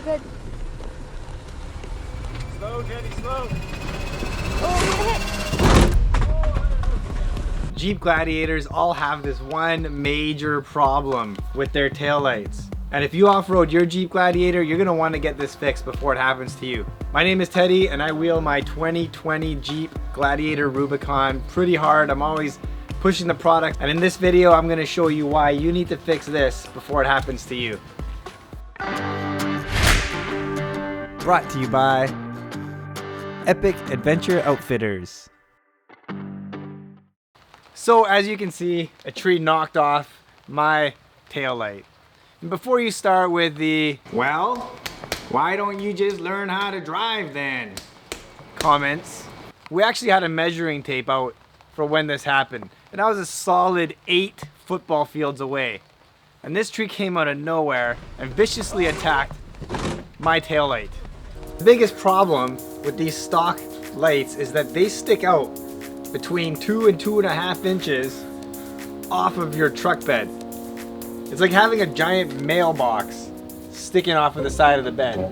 good. Slow, Teddy, slow. Oh, I'm gonna hit. Jeep Gladiators all have this one major problem with their taillights. And if you off-road your Jeep Gladiator, you're gonna wanna get this fixed before it happens to you. My name is Teddy and I wheel my 2020 Jeep Gladiator Rubicon pretty hard. I'm always pushing the product. And in this video, I'm gonna show you why you need to fix this before it happens to you. Brought to you by Epic Adventure Outfitters. So as you can see, a tree knocked off my taillight. And before you start with the, well, why don't you just learn how to drive then? Comments. We actually had a measuring tape out for when this happened. And I was a solid 8 football fields away. And this tree came out of nowhere and viciously attacked my taillight. The biggest problem with these stock lights is that they stick out between 2 and 2.5 inches off of your truck bed. It's like having a giant mailbox sticking off of the side of the bed,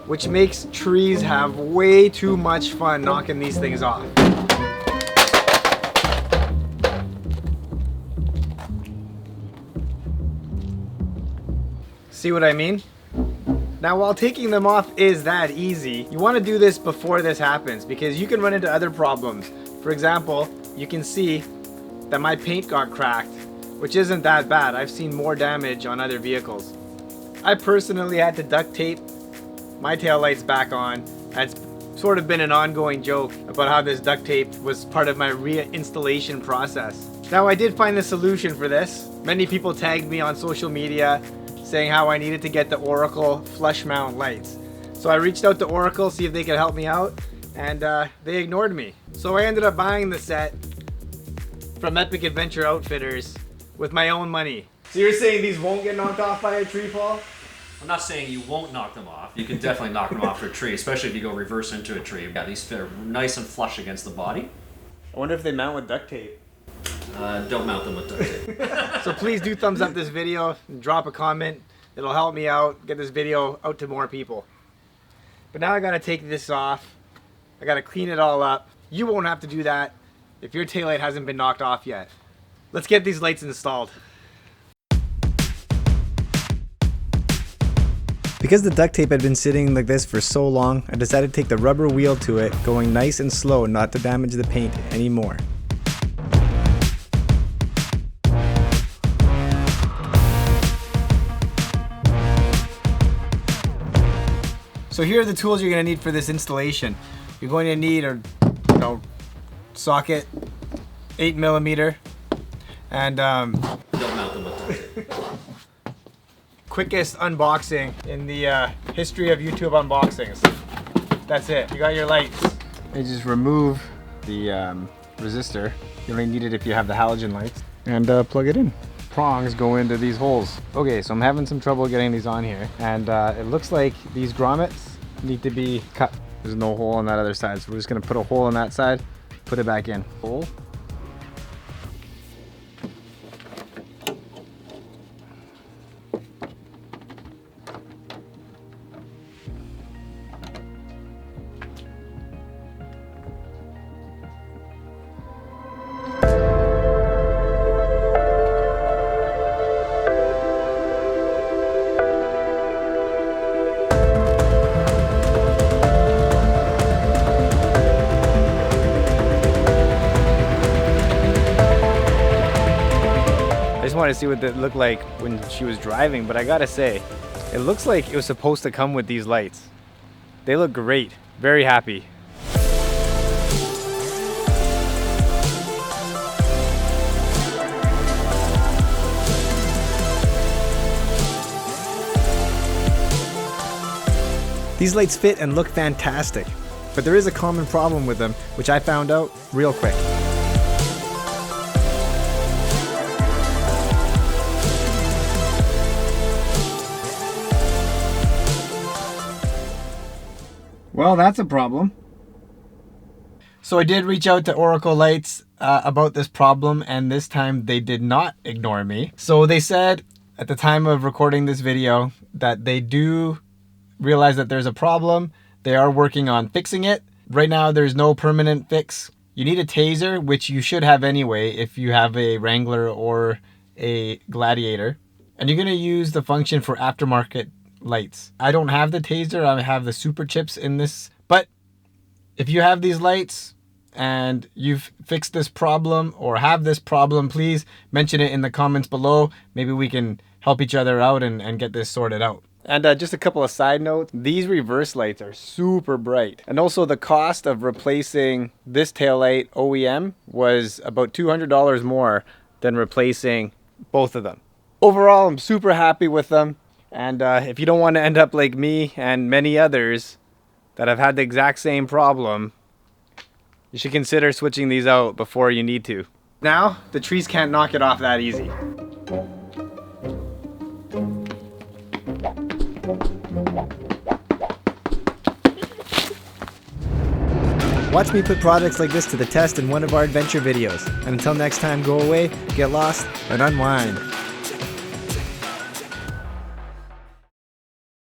which makes trees have way too much fun knocking these things off. See what I mean? Now, while taking them off is that easy, you want to do this before this happens because you can run into other problems. For example, you can see that my paint got cracked, which isn't that bad. I've seen more damage on other vehicles. I personally had to duct tape my taillights back on. It's sort of been an ongoing joke about how this duct tape was part of my reinstallation process. Now, I did find the solution for this. Many people tagged me on social media saying how I needed to get the Oracle flush mount lights. So I reached out to Oracle, see if they could help me out, and they ignored me. So I ended up buying the set from Epic Adventure Outfitters with my own money. So you're saying these won't get knocked off by a tree fall? I'm not saying you won't knock them off. You can definitely knock them off for a tree, especially if you go reverse into a tree. Yeah, these fit nice and flush against the body. I wonder if they mount with duct tape. Don't mount them with duct tape. So please do thumbs up this video and drop a comment. It'll help me out, get this video out to more people. But now I gotta take this off. I gotta clean it all up. You won't have to do that if your taillight hasn't been knocked off yet. Let's get these lights installed. Because the duct tape had been sitting like this for so long, I decided to take the rubber wheel to it, going nice and slow not to damage the paint anymore. So here are the tools you're going to need for this installation. You're going to need a socket, 8mm, and Don't mount them with duct tape. quickest unboxing in the history of YouTube unboxings. That's it. You got your lights. You just remove the resistor. You only need it if you have the halogen lights, and plug it in. Prongs go into these holes. Okay, so I'm having some trouble getting these on here, and it looks like these grommets need to be cut. There's no hole on that other side, so we're just gonna put a hole on that side, put it back in. Hole. I just wanted to see what it looked like when she was driving, but I gotta say, it looks like it was supposed to come with these lights. They look great. Very happy. These lights fit and look fantastic, but there is a common problem with them, which I found out real quick. Well, that's a problem. So I did reach out to Oracle Lights about this problem, and this time they did not ignore me. So they said at the time of recording this video that they do realize that there's a problem. They are working on fixing it. Right now, there's no permanent fix. You need a taser, which you should have anyway if you have a Wrangler or a Gladiator. And you're going to use the function for aftermarket lights. I don't have the taser. I have the super chips in this. But if you have these lights and you've fixed this problem or have this problem, please mention it in the comments below. Maybe we can help each other out and get this sorted out. And just a couple of side notes. These reverse lights are super bright. And also the cost of replacing this taillight OEM was about $200 more than replacing both of them. Overall, I'm super happy with them. And if you don't want to end up like me and many others that have had the exact same problem, you should consider switching these out before you need to. Now, the trees can't knock it off that easy. Watch me put products like this to the test in one of our adventure videos. And until next time, go away, get lost, and unwind.